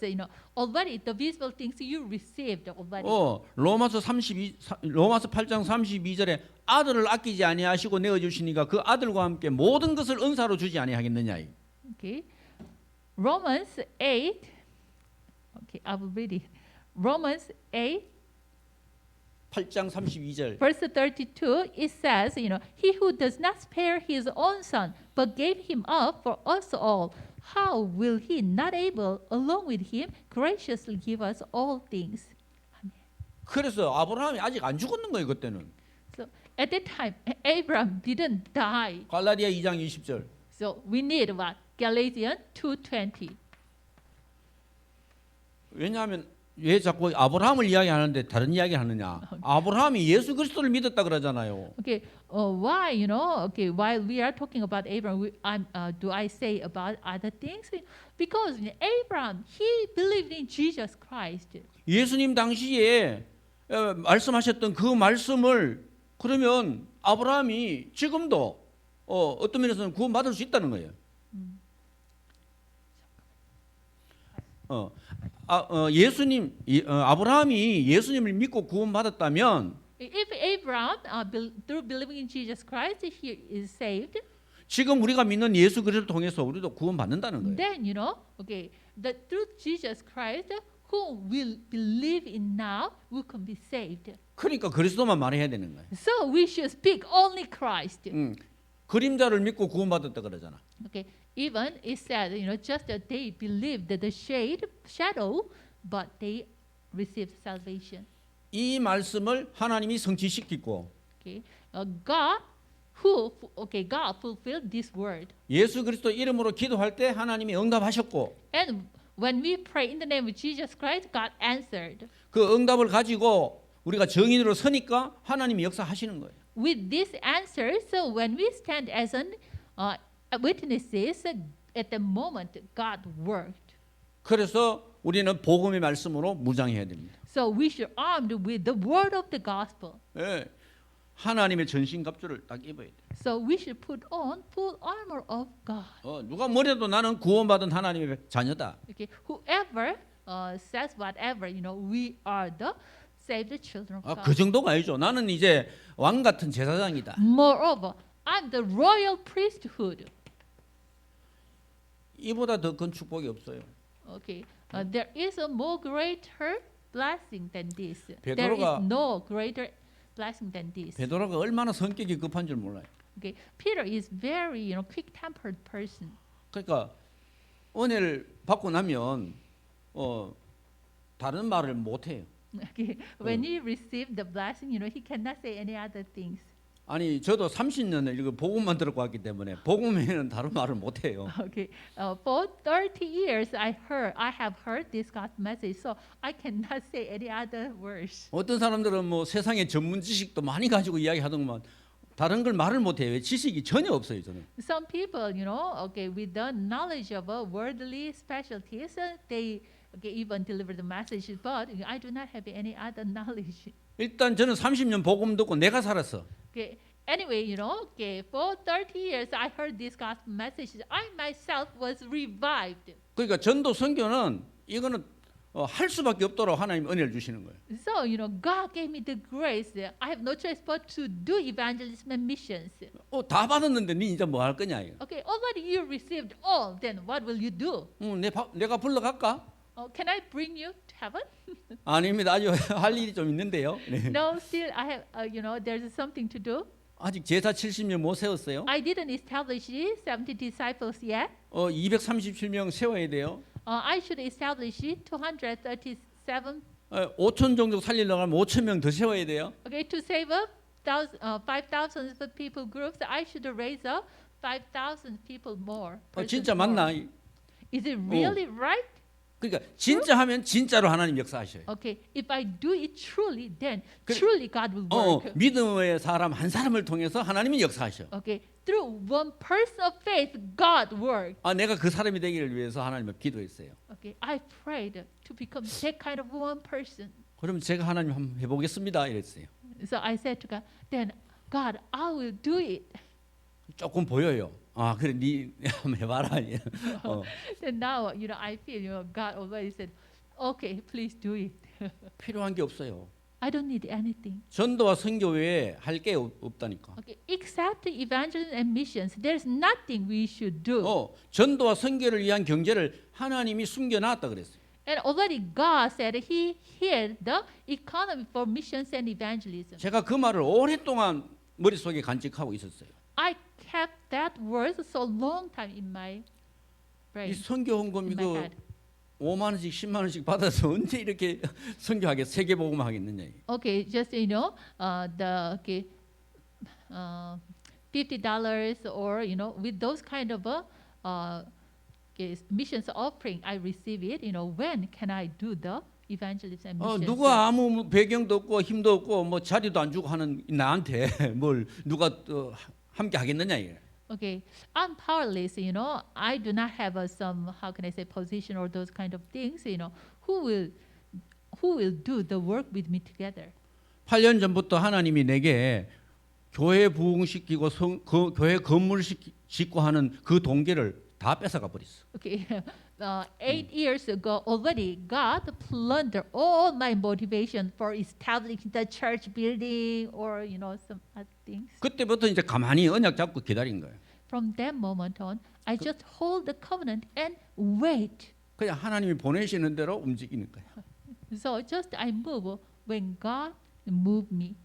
already the visible things you received already. 로마서 8장 32절에 아들을 아끼지 아니하시고 내어 주시니까 그 아들과 함께 모든 것을 은사로 주지 아니하겠느냐. Okay. Romans 8. Okay, I will read it. Romans 8 8장 32절. verse 32 it says, he who does not spare his own son but gave him up for us all, how will he not able along with him graciously give us all things? 그래서 아브라함이 아직 안 죽었는 거예요, 그때는. So at that time Abraham didn't die. 갈라디아 2장 20절. So we need what? Galatians 2:20. 왜냐하면 왜 자꾸 아브라함을 이야기하는데 다른 이야기 하느냐? 아브라함이 예수 그리스도를 믿었다 그러잖아요. Okay, why? Okay, while we are talking about Abraham, do I say about other things? Because Abraham, he believed in Jesus Christ. 예수님 당시에 말씀하셨던 그 말씀을 그러면 아브라함이 지금도 어떤 면에서는 구원받을 수 있다는 거예요. 아브라함이 예수님을 믿고 구원받았다면 If Abraham, through believing in Jesus Christ, he is saved. 지금 우리가 믿는 예수 그리스도를 통해서 우리도 구원받는다는 거예요. Then okay, through Jesus Christ, who will believe in now will can be saved. 그러니까 그리스도만 말해야 되는 거예요. So we should speak only Christ. 그림자를 믿고 구원받았다 그러잖아. Okay. Even it said, just that they believed the shadow, but they received salvation. 이 말씀을 하나님이 성취시키고 Okay. God fulfilled this word. 예수 그리스도 이름으로 기도할 때 하나님이 응답하셨고 And when we pray in the name of Jesus Christ, God answered. 그 응답을 가지고 우리가 정인으로 서니까 하나님이 역사하시는 거예요. With this answer, so when we stand as witnesses, at the moment God worked. 그래서 우리는 복음의 말씀으로 무장해야 됩니다. So we should armed with the word of the gospel. 예, 하나님의 전신갑주를 딱 입어야 돼. So we should put on full armor of God. 누가 뭐래도 나는 구원받은 하나님의 자녀다. Okay, whoever says whatever, we are the saved children of God. 그 정도가 아니죠. 나는 이제 왕 같은 제사장이다. Moreover, I'm the royal priesthood. 이보다 더 큰 축복이 없어요. Okay, there is a more greater blessing than this. There 베드로가- is no greater blessing than this. 베드로가 얼마나 성격이 급한 줄 몰라요. Okay, Peter is very, quick-tempered person. 그러니까 은혜를 받고 나면 다른 말을 못 해요. Okay, when he received the blessing, he cannot say any other things. 아니 저도 30년을 이거 복음만 듣고 왔기 때문에 복음 외에는 다른 말을 못 해요. Okay, for 30 years I have heard this God's message, so I cannot say any other words. 어떤 사람들은 뭐 세상의 전문 지식도 많이 가지고 이야기하더만 다른 걸 말을 못 해요. 왜? 지식이 전혀 없어요, 저는. Some people, okay, with the knowledge of worldly specialties, they even deliver the message, but I do not have any other knowledge. 일단 저는 30년 복음 듣고 내가 살았어. Okay. Anyway, okay, for 30 years I heard this gospel message. I myself was revived. 그러니까 전도 선교는 이거는 할 수밖에 없도록 하나님 은혜를 주시는 거예요. So, God gave me the grace. I have no choice but to do evangelism and missions. 다 받았는데 니 이제 뭐 할 거냐 이거. Okay, already you received all. Then what will you do? 내가 불러갈까? Can I bring you to heaven? 아닙니다. 아주 할 일이 좀 있는데요. 네. No, still I have, there's something to do. 아직 제사 70명 못 세웠어요. I didn't establish 70 disciples yet. 237명 세워야 돼요. I should establish 237. 5천 정도 살리려고 하면 5천 명 더 세워야 돼요. Okay, to save up 5,000 people groups, I should raise up 5,000 people more. 진짜 persons more. 맞나? Is it really right? 그러니까 진짜 하면 진짜로 하나님 역사하셔요. Okay, if I do it truly, then 그- truly God will work. 믿음의 사람 한 사람을 통해서 하나님이 역사하셔. Okay, through one person of faith, God worked. 내가 그 사람이 되기를 위해서 하나님을 기도했어요. Okay, I prayed to become that kind of one person. 그럼 제가 하나님 한번 해보겠습니다 이랬어요. So I said to God, then God, I will do it. 조금 보여요. 그래 니 한번 해봐라. Then now, I feel, God already said, okay, please do it. 필요한 게 없어요. I don't need anything. 전도와 선교 외에 할 게 없다니까. Okay, except evangelism and missions, there's nothing we should do. 전도와 선교를 위한 경제를 하나님이 숨겨놨다 그랬어요. And already God said He hid the economy for missions and evangelism. 제가 그 말을 오랫동안 머릿속에 간직하고 있었어요. I kept that word so long time in my 이 brain, 선교 헌금 in my 이거 head. 5만 원씩 10만 원씩 받아서 언제 이렇게 선교하게 세계 복음 하겠느냐. Okay, just $50 or with those kind of missions offering, I receive it. When can I do the evangelism and missions? 누가 아무 배경도 없고 힘도 없고 뭐 자리도 안 주고 하는 나한테 뭘 누가 함께 하겠느냐 이게. Okay, I'm powerless. I do not have some, how can I say, position or those kind of things. Who will do the work with me together? 8년 전부터 하나님이 내게 교회 부흥시키고 교회 건물 짓고 하는 그 동기를 다 뺏어가 버렸어. Okay, 8 years ago already, God plundered all my motivation for establishing the church building or some other things. 그때부터 이제 가만히 언약 잡고 기다린 거예요. From that moment on, I just hold the covenant and wait. 그냥 하나님이 보내시는 대로 움직이는 거야. So just I move when God moved me.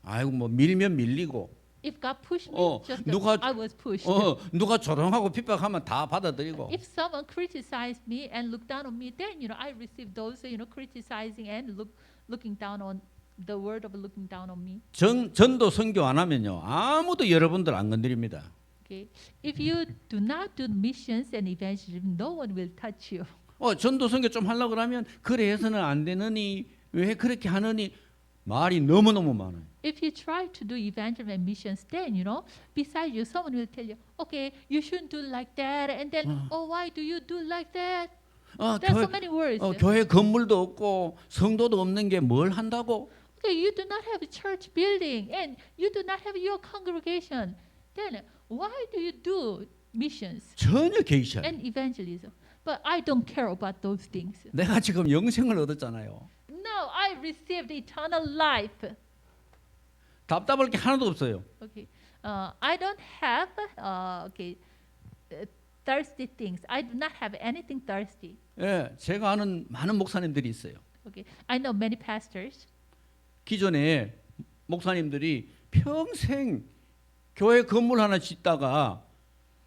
아이고 뭐 밀면 밀리고 If God pushed me, just 누가 I was pushed. 누가 조롱하고 핍박하면 다 받아들이고. If someone criticized me and looked down on me, then I receive those criticizing and looking down on the word of looking down on me. 전도 선교 안 하면요 아무도 여러분들 안 건드립니다. Okay, if you do not do missions and evangelism, no one will touch you. 전도 선교 좀 하려고 그러면 그래 해서는 안 되느니 왜 그렇게 하느니 말이 너무너무 많아요. If you try to do evangelism and missions, then beside you, someone will tell you, okay, you shouldn't do like that, and then, oh, why do you do like that? There's so many words. 교회 건물도 없고 성도도 없는 게 뭘 한다고? Okay, you do not have a church building, and you do not have your congregation. Then why do you do missions 전혀 개의치 않아요. and evangelism? But I don't care about those things. 내가 지금 영생을 얻었잖아요. No, I received eternal life. 답답할 게 하나도 없어요. Okay, I don't have thirsty things. I do not have anything thirsty. 예, 제가 아는 많은 목사님들이 있어요. Okay, I know many pastors. 기존에 목사님들이 평생 교회 건물 하나 짓다가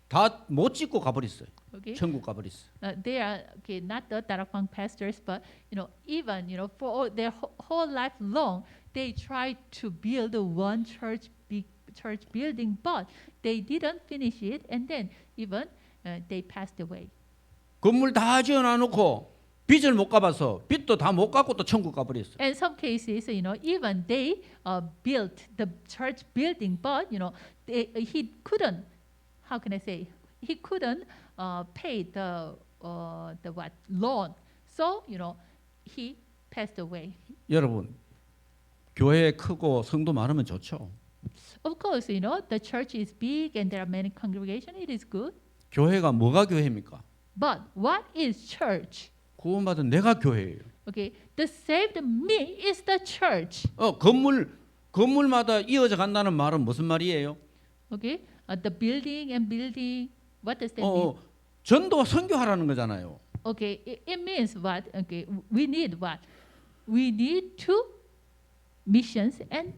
다 못 짓고 가버렸어요. Okay, 천국 가버렸어요. they are not the Darapang pastors, but even for all their whole life long, they tried to build one big church building, but they didn't finish it, and then even they passed away. 건물 다 지어놔놓고 빚을 못 갚아서 빚도 다 못 갚고 또 천국 가버렸어요. And some cases, even they built the church building, but he couldn't. How can I say? He couldn't pay the loan, so he passed away. 여러분, 교회 크고 성도 많으면 좋죠. Of course, the church is big and there are many congregations. It is good. 교회가 뭐가 교회입니까? But what is church? 구원받은 내가 교회예요. Okay, the saved me is the church. 건물마다 이어져 간다는 말은 무슨 말이에요? Okay, the building and building. What does that mean? 전도와 선교하라는 거잖아요. Okay, it means what? Okay, we need what? We need to missions and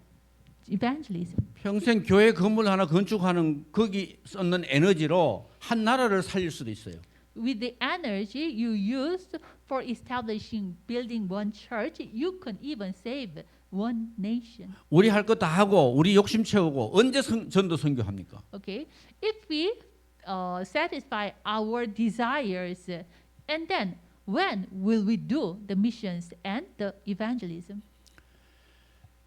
evangelism. 평생 교회 건물 하나 건축하는 거기 쏟는 에너지로 한 나라를 살릴 수도 있어요. With the energy you used for establishing, building one church, you can even save one nation. 우리 할 거 다 하고 우리 욕심 채우고 언제 전도 선교합니까? Okay, if we satisfy our desires, and then when will we do the missions and the evangelism?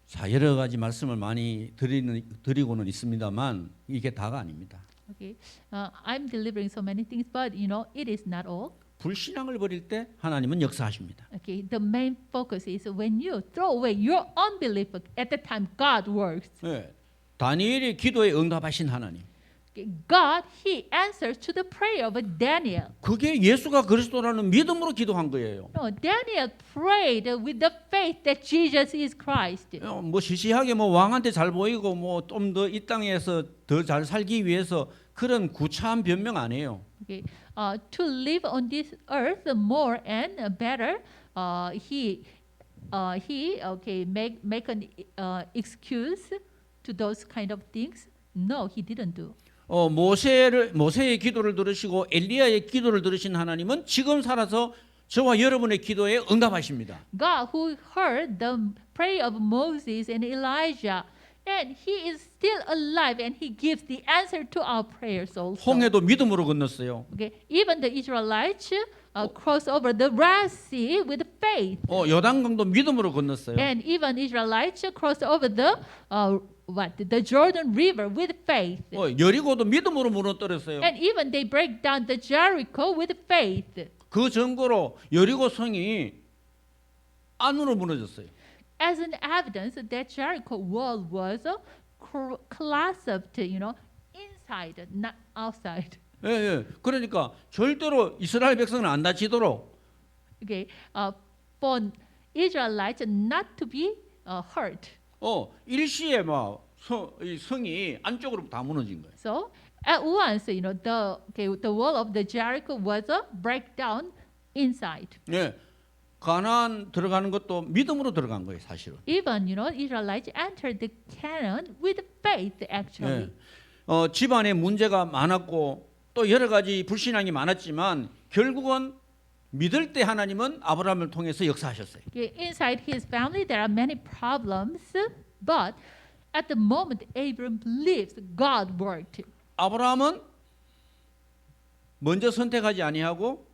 자, 여러 가지 말씀을 많이 드리고는 있습니다만 이게 다가 아닙니다. Okay, I'm delivering so many things, but it is not all. 불신앙을 버릴 때 하나님은 역사하십니다. Okay, the main focus is when you throw away your unbelief, at the time God works. 네, 다니엘의 기도에 응답하신 하나님. Okay, God, He answers to the prayer of Daniel. 그게 예수가 그리스도라는 믿음으로 기도한 거예요. No, Daniel prayed with the faith that Jesus is Christ. 뭐 시시하게 뭐 왕한테 잘 보이고 뭐 좀 더 이 땅에서 더 잘 살기 위해서 그런 구차한 변명 안 해요. Okay, to live on this earth more and better, he make an excuse to those kind of things. No, he didn't do. 모세의 기도를 들으시고 엘리야의 기도를 들으신 하나님은 지금 살아서 저와 여러분의 기도에 응답하십니다. God who heard the prayer of Moses and Elijah, and He is still alive, and He gives the answer to our prayers also. 홍해도 믿음으로 건넜어요. Okay, even the Israelites cross over the Red Sea with faith, 요단강도 믿음으로 건넜어요. and even Israelites cross over the Jordan River with faith, 여리고도 믿음으로 무너뜨렸어요. and even they break down the Jericho with faith. 그 증거로 여리고 성이 안으로 무너졌어요. As an evidence that Jericho wall was collapsed, inside, not outside. 예. 그러니까 절대로 이스라엘 백성은 안 다치도록 Okay, for Israelites not to be hurt. 일시에 이 성이 안쪽으로 다 무너진 거예요. So at once, the wall of the Jericho was break down inside. 예, 가나안 들어가는 것도 믿음으로 들어간 거예요, 사실은. Even, Israelites entered the Canaan with faith, actually. 예, 집안에 문제가 많았고 또 여러 가지 불신앙이 많았지만 결국은 믿을 때 하나님은 아브라함을 통해서 역사하셨어요. Okay, inside his family, there are many problems, but at the moment Abram believes God worked. 아브라함은 먼저 선택하지 아니하고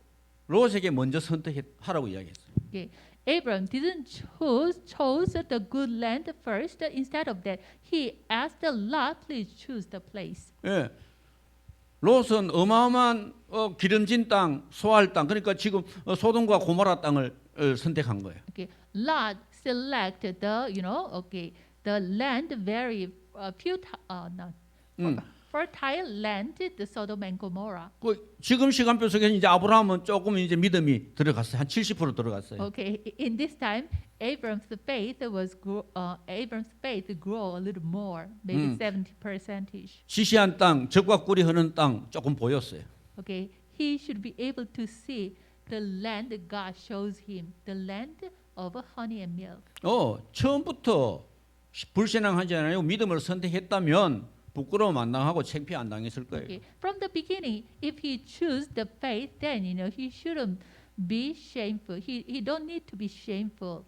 롯에게 먼저 선택하라고 이야기했어요. Okay, Abram didn't chose the good land first. Instead of that, he asked Lot, please choose the place. 예, 롯은 어마어마한 기름진 땅, 소알 땅, 그러니까 지금 소돔과 고모라 땅을 선택한 거예요. Okay, Lot selected the land very fertile land, the Sodom and Gomorrah. 그 지금 시간표 속에서 이제 아브라함은 조금 이제 믿음이 들어갔어요. 한 70% 들어갔어요. Okay, in this time, Abram's faith grew a little more, maybe 70%. 시시한 땅, 적과 꿀이 흐르는 땅 조금 보였어요. Okay, he should be able to see the land that God shows him, the land of honey and milk. 처음부터 불신앙하지 않아요. 믿음을 선택했다면 부끄러움 안 당하고 창피 안 당했을 거예요. Okay, from the beginning, if he choose the faith, then he shouldn't be shameful. He don't need to be shameful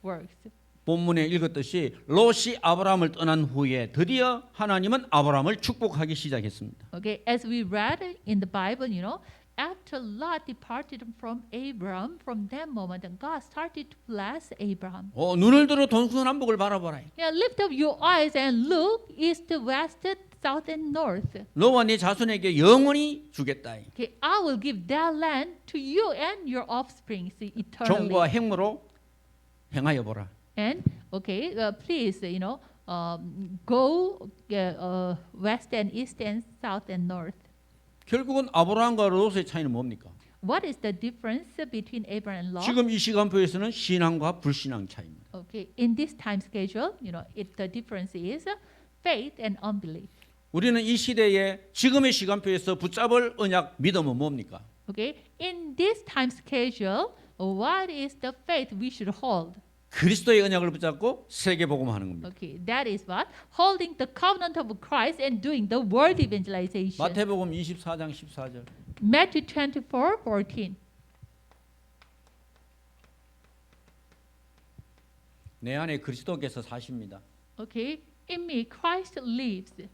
works. 본문에 읽었듯이 롯이 아브라함을 떠난 후에 드디어 하나님은 아브라함을 축복하기 시작했습니다. Okay, as we read in the Bible, after Lot departed from Abram, from that moment, God started to bless Abram. 눈을 들어 동서남북을 바라보라. Yeah, lift up your eyes and look east, west, south, and north. 너와 네 자손에게 영원히 주겠다. Okay, I will give that land to you and your offspring eternally. 종과 행무로 행하여 보라. And please, go west and east and south and north. 결국은 아브라함과 롯의 차이는 뭡니까? What is the difference between Abraham and Lot? 지금 이 시간표에서는 신앙과 불신앙 차이입니다. Okay, in this time schedule, the difference is faith and unbelief. 우리는 이 시대에 지금의 시간표에서 붙잡을 언약 믿음은 뭡니까? Okay, in this time schedule, what is the faith we should hold? 그리스도의 언약을 붙잡고 세계 복음하는 겁니다. Okay, that is what holding the covenant of Christ and doing the world evangelization. 마태복음 24장 14절. Matthew 24:14. 내 안에 그리스도께서 사십니다. Okay, in me Christ lives.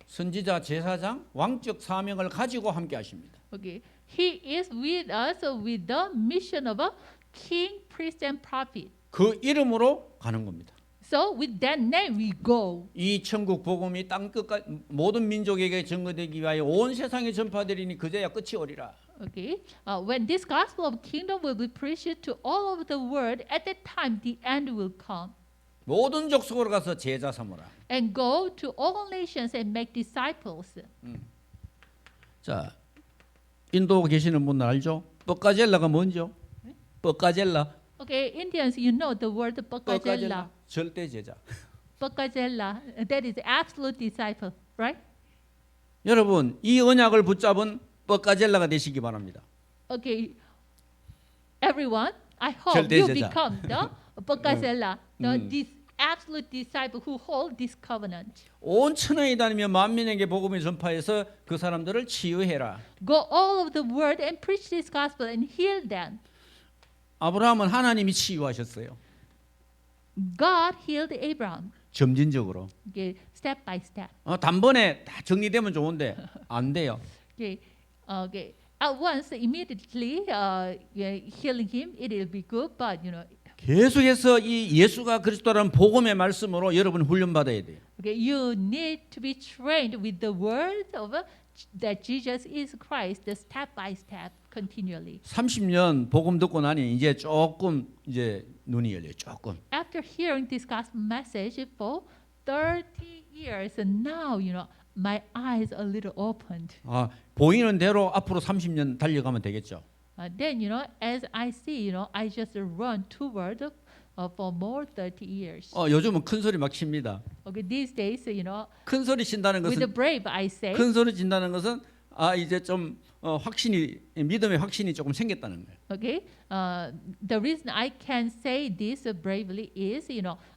선지자 제사장 왕적 사명을 가지고 함께 하십니다. Okay, He is with us with the mission of a king, priest, and prophet. 그 이름으로 가는 겁니다. So with that name we go. 이 천국 복음이 땅 끝까지 모든 민족에게 전거되기 위하여 온 세상에 전파되리니 그제야 끝이 오리라. Okay, when this gospel of kingdom will be preached to all over the world, at that time the end will come. 모든 족속으로 가서 제자 삼으라. And go to all nations and make disciples. 자, 인도 계시는 분들 알죠? 뻑가젤라가 뭔죠? 뻑가젤라. Okay, Indians, you know the word Pakajella. 절대 제자. Pakajella, that is absolute disciple, right? 여러분, 이 언약을 붙잡은 뻑가젤라가 되시기 바랍니다. Okay, everyone, I hope 절대 you 제자. become the Pakajella, this absolute disciple who hold this covenant. 온 천하에 다니며 만민에게 복음을 전파해서 그 사람들을 치유해라. Go all over the world and preach this gospel and heal them. 아브라함은 하나님이 치유하셨어요. God healed Abraham. 점진적으로. Okay, step by step. 단번에 다 정리되면 좋은데 안 돼요. Okay, at once, immediately, healing him, it will be good. But 계속해서 이 예수가 그리스도라는 복음의 말씀으로 여러분 훈련받아야 돼요. okay, you need to be trained with the word of that Jesus is Christ, the step by step, continually. 30년 복음 듣고 나니 이제 조금 이제 눈이 열려요. 조금. After hearing this gospel message for 30 years, and now my eyes are a little opened. 보이는 대로 앞으로 30년 달려가면 되겠죠. Then as I see, I just run toward for more 30 years. 요즘은 큰 소리 막 칩니다. Okay, these days, 큰 소리 친다는 with the 것은 brave I say, 큰 소리 친다는 것은 이제 좀 확신이 믿음의 확신이 조금 생겼다는 거예요. Okay, the reason I can say this bravely is,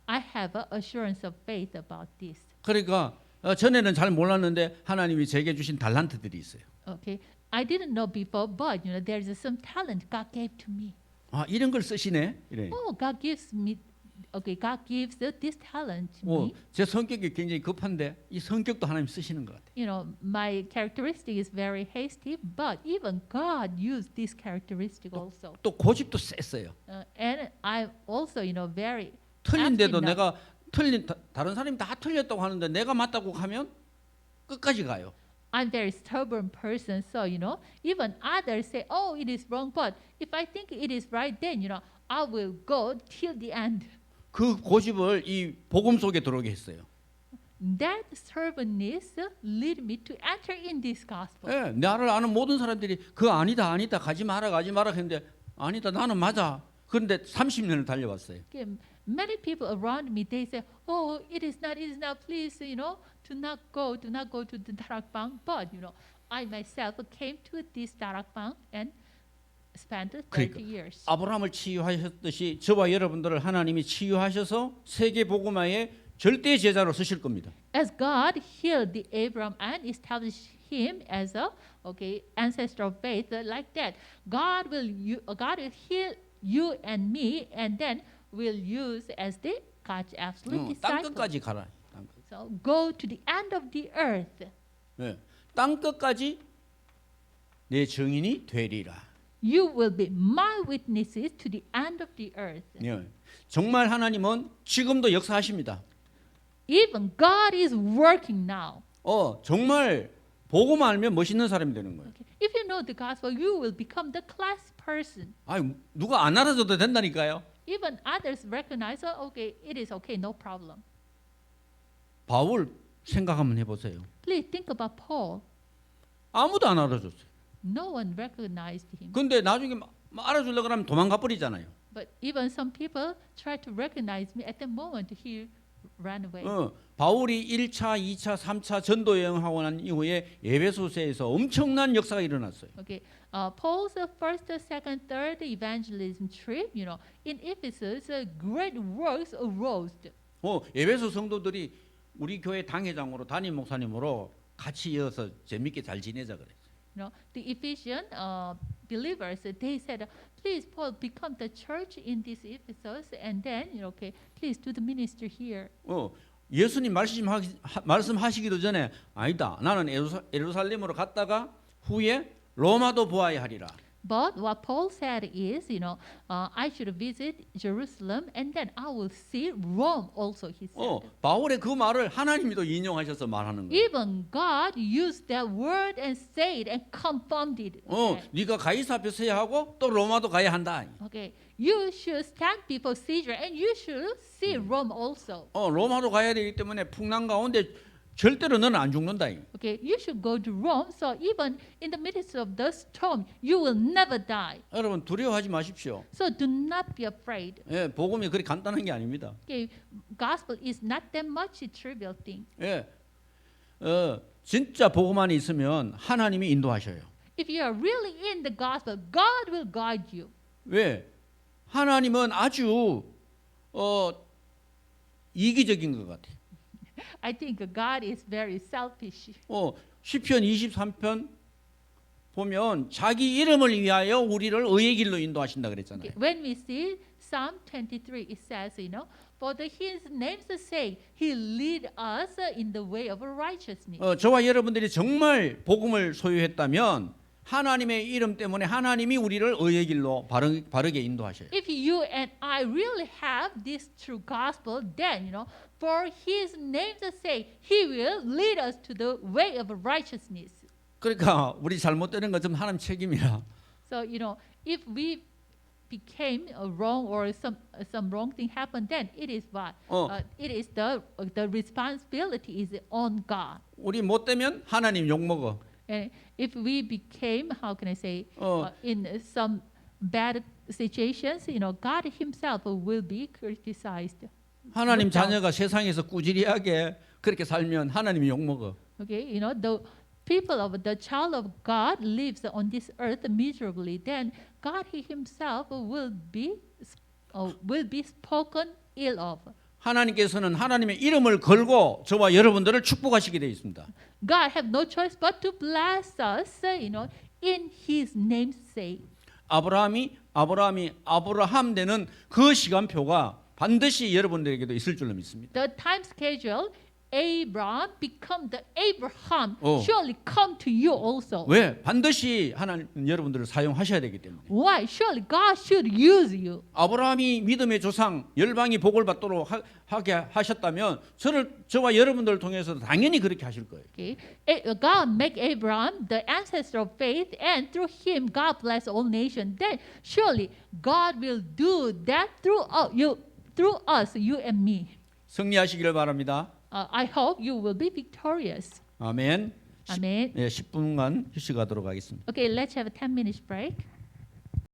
I have a assurance of faith about this. 그러니까 전에는 잘 몰랐는데 하나님이 제게 주신 달란트들이 있어요. Okay, I didn't know before, but there's some talent God gave to me. 이런 걸 쓰시네. 이래. God gives me. Okay, God gives this talent to me. 제 성격이 굉장히 급한데 이 성격도 하나님 쓰시는 것 같아요. My characteristic is very hasty, but even God used this characteristic also. 또 고집도 셌어요. And I'm also, very 틀린데도 abstinent. 내가 다른 사람이 다 틀렸다고 하는데 내가 맞다고 하면 끝까지 가요. I'm very stubborn person, so even others say, "Oh, it is wrong," but if I think it is right, then I will go till the end. 그 고집을 이 복음 속에 들어오게 했어요. That stubbornness lead me to enter in this gospel. 예, 나를 아는 모든 사람들이 그 아니다 가지 마라 했는데 아니다 나는 맞아. 그런데 30년을 달려왔어요. Okay, many people around me, they say, "Oh, it is not, please, do not go to the darakbang." But I myself came to this darakbang and spent 30 그러니까 years. 아브라함을 치유하셨듯이 저와 여러분들을 하나님이 치유하셔서 세계 복음화의 절대 제자로 쓰실 겁니다. As God healed the Abraham and established him as a ancestor of faith like that, God will heal you and me, and then will use as the God's absolute 땅 disciple. 끝까지 가라. 땅 끝. So go to the end of the earth. 예, 땅 끝까지 내 증인이 되리라. You will be my witnesses to the end of the earth. 예, 정말 하나님은 지금도 역사하십니다. Even God is working now. 정말 복음 알면 멋있는 사람이 되는 거예요. Okay. If you know the gospel, you will become the class person. 누가 안 알아줘도 된다니까요. Even others recognize, it is okay, no problem. 바울 생각 한번 해보세요. Please think about Paul. 아무도 안 알아줬어요. No one recognized him. 근데 나중에 알아주려고 하면 도망가 버리잖아요. But even some people try to recognize me at the moment he ran away. 바울이 1차, 2차, 3차 전도 여행하고 난 이후에 에베소서에서 엄청난 역사가 일어났어요. Okay, Paul's first, second, third evangelism trip, in Ephesus, great works arose. 에베소 성도들이 우리 교회 당회장으로 담임 목사님으로 같이 이어서 재밌게 잘 지내자 그랬어요. The Ephesian believers, they said, "Please, Paul, become the church in this Ephesus, and then, please do the ministry here." 예수님 말씀하시기도 전에 아니다. 나는 예루살렘으로 갔다가 후에 로마도 보아야 하리라. But what Paul said is, I should visit Jerusalem, and then I will see Rome also. He said. 바울의 그 말을 하나님이 또 인용하셔서 말하는 거예요. Even God used that word and said and confirmed it. 네가 가이사 앞에 서야 하고 또 로마도 가야 한다. Okay, you should stand before Caesar, and you should see Rome also. 로마도 가야 되기 때문에 풍랑 가운데 절대로 너는 안 죽는다. Okay, you should go to Rome, so even in the midst of the storm, you will never die. 여러분 두려워하지 마십시오. So do not be afraid. 예, 복음이 그리 간단한 게 아닙니다. Okay, gospel is not that much a trivial thing. 예, 진짜 복음 안에 있으면 하나님이 인도하셔요. If you are really in the gospel, God will guide you. 왜? 하나님은 아주 이기적인 것 같아요. I think God is very selfish. 시편 23편 보면 자기 이름을 위하여 우리를 의의 길로 인도하신다 그랬잖아요. Okay, when we see Psalm 23, it says, for His name's sake, He lead us in the way of righteousness. 저와 여러분들이 정말 복음을 소유했다면 하나님의 이름 때문에 하나님이 우리를 의의 길로 바르게 인도하셔요. If you and I really have this true gospel, then for His name's sake, He will lead us to the way of righteousness. 그러니까 우리 잘못되는 건 좀 하나님 책임이라. So if we became wrong or some wrong thing happened, then it is what it is the responsibility is on God. 우리 못 되면 하나님 욕 먹어. And if we became, how can I say, in some bad situations, God Himself will be criticized. 하나님 자녀가 세상에서 꾸지리하게 그렇게 살면 하나님이 욕 먹어. Okay, people of the child of God lives on this earth miserably, then God Himself will be spoken ill of. 하나님께서는 하나님의 이름을 걸고 저와 여러분들을 축복하시게 되어 있습니다. God have no choice but to bless us, in His name's sake. 아브라함이 아브라함 되는 그 시간표가 반드시 여러분들에게도 있을 줄로 믿습니다. The time schedule, Abraham become the Abraham, 어. surely come to you also. 왜? 반드시 하나님 여러분들을 사용하셔야 되기 때문에. Why? Surely God should use you. 아브라함이 믿음의 조상 열방이 복을 받도록 하게 하셨다면 저와 여러분들을 통해서도 당연히 그렇게 하실 거예요. Okay. God make Abraham the ancestor of faith, and through him God bless all nations. Then surely God will do that through us, you and me. 승리하시기를 바랍니다. I hope you will be victorious. 아멘. Amen. 10분간 휴식하도록 하겠습니다. Okay, let's have a 10 minutes break.